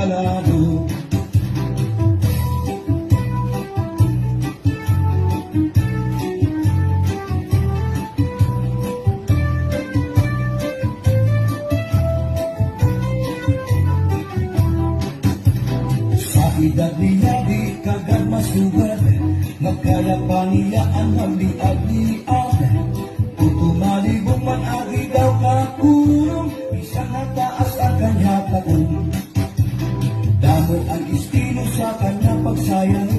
kalado. Sa edad niya di kagad masugad, magkaya pa niya ang haliag-liag. Kung tumalibong man agi daw kakulong, isang nataas ang kanya taong. Damot ang estilo sa kanya pagsayaw,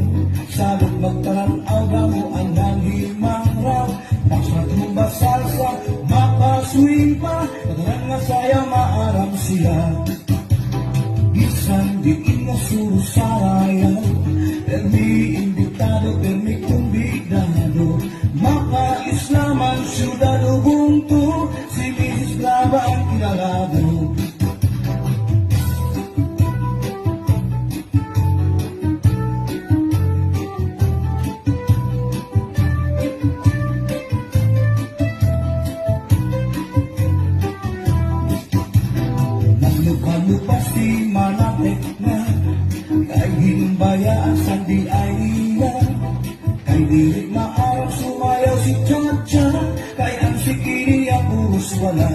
salot magtaranaw damo ang nanghimang raw. Pagsatubas salsa, makaswing pa, pagdarang nga sayaw maaram siya. Isang diin na surusarayaw, permi invitado, permi kumbidado. Maka-Islaman, syudad Ubuntu, si Mrs. Brava ang kinalado. Lupa-lupas di malapit na, kay hinbayaan sa di ay iya. Kay dilit maarap sumayaw si Chacha, kay ang sikini ang puros wala.